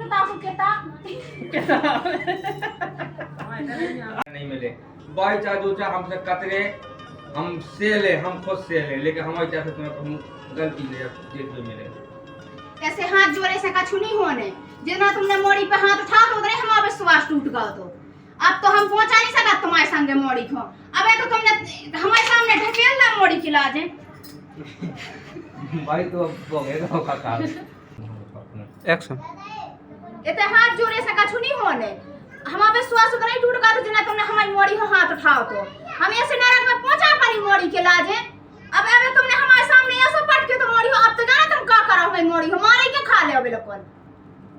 किताब नहीं मिले भाई चाहे जो चाहे हमसे कतरे हम से ले हम खुद से ले लेकिन हमारी चाहते तुम्हें कहूँ गलती ले देख भी मिले ऐसे हाथ जोड़े से कछु नहीं होने जितना तुमने मोड़ी पे हाथ उठा तो उधर हमारा विश्वास टूट गया तो अब तो हम पहुंचा नहीं सका तुम्हारे संगे मोड़ी को अबे तो तुमने हमारे सामने ढकेल ला मोड़ी की लाजे भाई तो हो गया का काम एक्शन इतने हाथ जोड़े से कछु नहीं होने हमारा विश्वास उतना ही टूट गया तो जितना तुमने हमारी मोड़ी को हाथ उठाओ तो हम ऐसे नरक में पहुंचा पानी मोड़ी के लाजे अब अबे तुमने हमारे सामने ऐसा पट के तो मोड़ी हो अब तो जाना तुम क्या करो हमारी मोड़ी हो मारे के खा ले बिल्कुल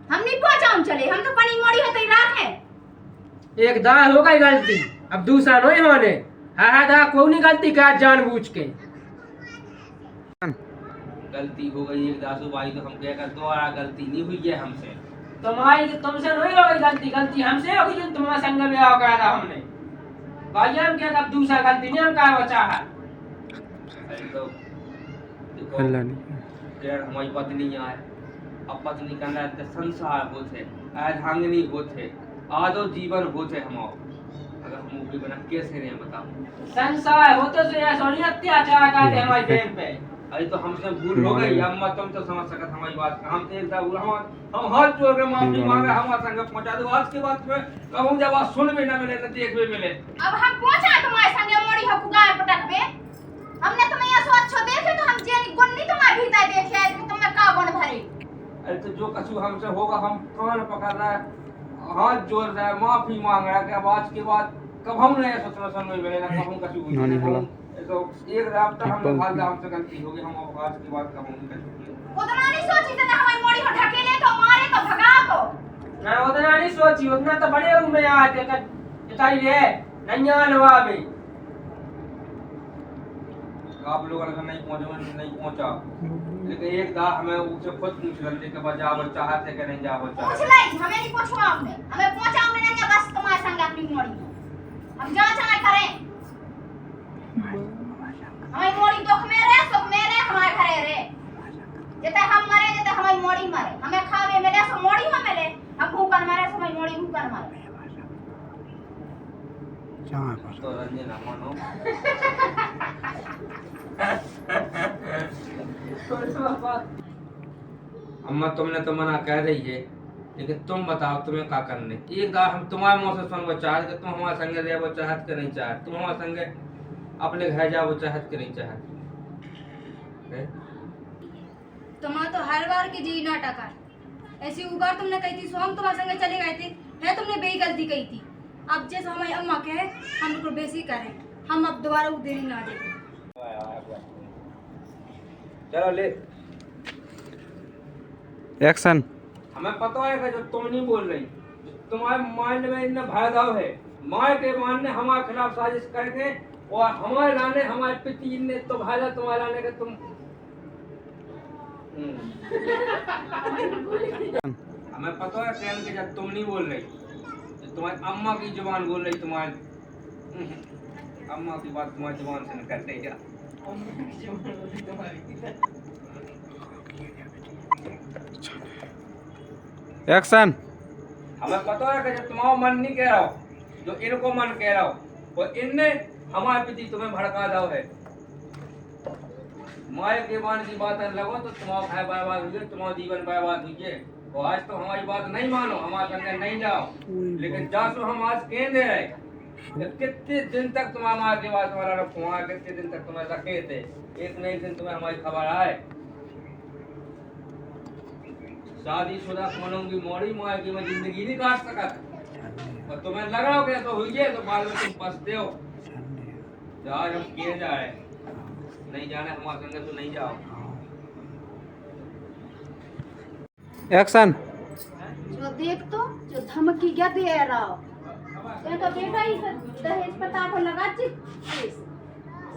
हम नहीं पहुंचाऊं चले हम तो पानी मोड़ी है तो ही रखे एक दा हो गई गलती अब दूसरा नहीं होने हा दा कोई नहीं गलती का जानबूझ के गलती हो गई एक दासू भाई तो हम क्या कर दोबारा गलती नहीं हुई है हमसे तुम्हारी तुमसे नहीं हो गई गलती गलती हमसे होगी जो तुम्हारे संग में आओ करा था हमने भाई हम क्या अब दूसरा गलती नहीं हम का बचा है अरे तो देखो यार हमारी पत्नी आए अब पत्नी का नाम संसार होते अर्धांगिनी होते आदो जीवन होते हम अगर हम ऊपरी बना कैसे रहे बताओ संसार होते से ऐसा नहीं अत्याचार करते हमारी बहन पे अरे तो हमसे भूल हो गई हम तुम तो समझ सकत हमारी बात हम तो एक बार हम हाथ जोड़ के माफी मांगे हमारे संग पहुंचा दो आज के बाद में कब हम जब बात सुन भी ना मिले तो देख भी मिले अब हम पहुंचा तुम्हारे संगे मोड़ी हो कुगार पटक पे हमने तुम्हें ये सोच देखे तो हम जेल गुण नहीं तुम्हारे भीतर देखे कि तुम्हें का गुण भरे अरे तो जो कछु हमसे होगा हम कान पकड़ रहा है हाथ जोड़ रहा है माफी मांग रहा है कि अब आज के बाद कब हम नहीं सोचना सुन में मिले ना कब हम कछु तो एक रात तक हमने भाग हमसे गलती होगी हम अब आज के बाद कब हम कछु उतना नहीं सोची तो हमारी मोड़ी को ढकेले तो मारे तो भगा तो मैं उतना नहीं सोची उतना तो बड़े में आते कर इताई रे नहीं आनवा भी आप लोग अगर नहीं पहुंचे नहीं पहुंचा लेकिन एक दा हमें उसे खुद पूछ लेने के बाद जाओ चाहते कि नहीं जाओ पूछ ले हमें नहीं पूछवा हमने हमें पहुंचाओगे नहीं है बस तुम्हारे संग अपनी मोड़ी हम जहां चाहे करें हमारी मोड़ी दुख में रहे सुख में रहे हमारे घरे रहे जते हम मरे जते हमारी मोड़ी मरे हमें खावे मिले सो मोड़ी हो मिले हम भूखन मरे सो हमारी मोड़ी भूखन मरे तो रंजन मानो अम्मा तुमने तो मना कह रही है लेकिन तुम बताओ तुम्हें क्या करने एक बार हम तुम्हारे मुंह से सुनबो चाहत कि तुम हमारे संगे रहो चाहत के नहीं चाहत तुम हमारे संगे अपने घर जाओ चाहत के नहीं चाहत तुम्हारा तो हर बार की जी नाटक है ऐसी उबार तुमने कही थी सो हम तुम्हारे संगे चले गए थे है तुमने बेही गलती कही थी अब जैसे हमारी अम्मा कहे हम बिल्कुल बेसी करें हम अब दोबारा वो देरी ना दें चलो ले एक्शन हमें पता है कि जो तुम नहीं बोल रही तुम्हारे माइंड में इतना भयदाव है माँ के मान ने हमारे खिलाफ साजिश करके और हमारे लाने हमारे पिता ने तो भाला तुम्हारे लाने के तुम हमें पता है कहने के जब तुम नहीं बोल रही तो तुम्हारी अम्मा की जुबान बोल रही तुम्हारी अम्मा की बात तुम्हारी जुबान से निकलते क्या एक्शन हमें पता है कि जब तुम्हारा मन नहीं कह रहा हो जो इनको मन कह रहा हो और इनने हमारे प्रति तुम्हें भड़का दो है माए के मान की बात लगो तो तुम्हारा भाई बर्बाद हुई तुम्हारा जीवन बर्बाद हुई और आज तो हमारी बात नहीं मानो हमारे संगे नहीं जाओ लेकिन जासो हम आज कह दे रहे कितने दिन तक तुम्हारा माँ के बाद तुम्हारा रखूंगा कितने दिन तक तुम्हें रखे थे एक न एक दिन तुम्हें हमारी खबर आए शादीशुदा मनोंगी मोड़ी माँ की मैं जिंदगी नहीं काट सका और तुम्हें लग रहा हो क्या तो हुई है तो बाद में तुम पछते हो तो आज हम किए जा रहे नहीं जाने हमारे संगे तो नहीं जाओ एक्शन जो देख तो जो धमकी क्या दे रहा हो ये तो बेटा ही दहेज पता को लगा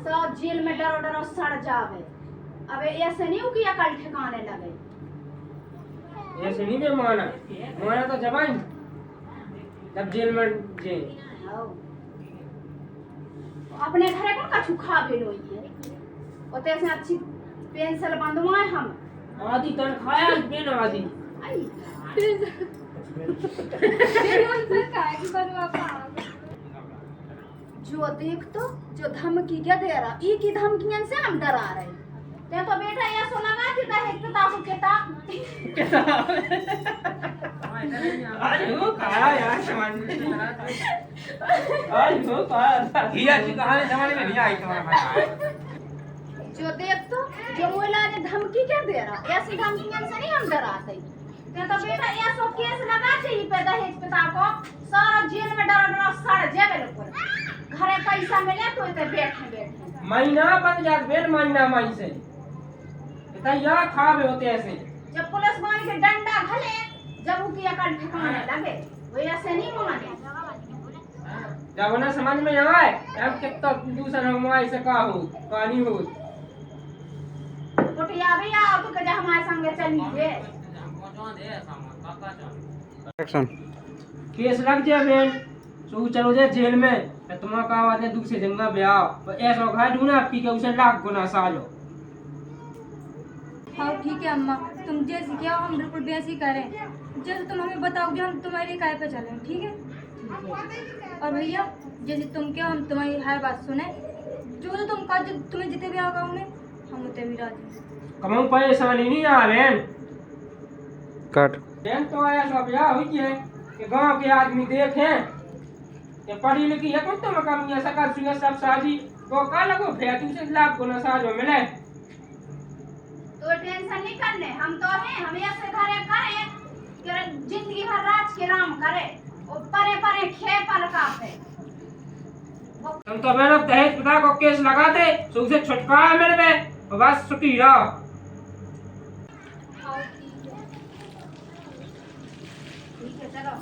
सब जेल में डरो डरो सड़ जावे अबे ऐसे नहीं हो कि अकल ठिकाने लगे ऐसे नहीं बे माना माना तो जवान तब जेल में जे अपने घरे को कछु खा भी नहीं है ओते से अच्छी पेंसिल बंदवाए हम आदि तन खाया बिन आदि जो देख तो जो धमकी क्या दे रहा ई की धमकियन से हम डरा रहे ते तो बेटा ये सो लगा कि है पिता को केता आज हो कहा यार समझ में आज हो कहा हिया जी कहानी समझ में नहीं आई तुम्हारा भाई जो देख तो जो मोला ने धमकी क्या दे रहा ऐसी धमकियन से नहीं हम डराते ते तो बेटा ये सो केस लगा चाहिए पे दहेज पिता को सारा जेल में डरा सड़ जावे लोग घरे पैसा मिले तो इते बैठे महीना बन जात बेन महीना माई से इतना या खावे होते ऐसे जब पुलिस वाले के डंडा घले जब उनकी अकल ठिकाने लगे वो ऐसे नहीं माने जब ना समझ में आए अब कितना दूसरा हमारे से का हो कहानी हो कुटिया भी आओ तो कजा हमारे संगे चलिए एक्शन केस लग जाए बेन सो चलो जाए जेल में तो तुम्हारा का आवाज है दूसरे जंगा ब्याह तो ऐसा घाट हूं ना आपकी के उसे लाख गुना सालो हाँ ठीक है अम्मा, तुम जैसे क्या हम बिल्कुल वैसे ही करें। जैसे तुम हमें बताओगे हम तुम्हारे काय पे चलें, ठीक है। और भैया जैसे तुम क्या हम तुम्हारी हर बात सुने, जो तुम का जो तुम्हें जितने भी आगा उन्हें हम उतने भी राजी। कमाऊं परेशानी नहीं आ बहन कट बहन तो ऐसा ब्याह हुई है कि गांव के आदमी देखें कि पढ़ी लिखी है कुछ तो मकाम ये सका सुया सब साजी वो का लगो फिर तुझे लाख गुना साजो मिले तो टेंशन नहीं करने हम तो हैं हम ऐसे घरे करें कि जिंदगी भर राज के राम करे और परे परे खे पलका पे तुम तो मैंने दहेज पिता को केस लगा दे तो उसे छुटकारा मिल गए और बस छुट्टी रहो ठीक है चलो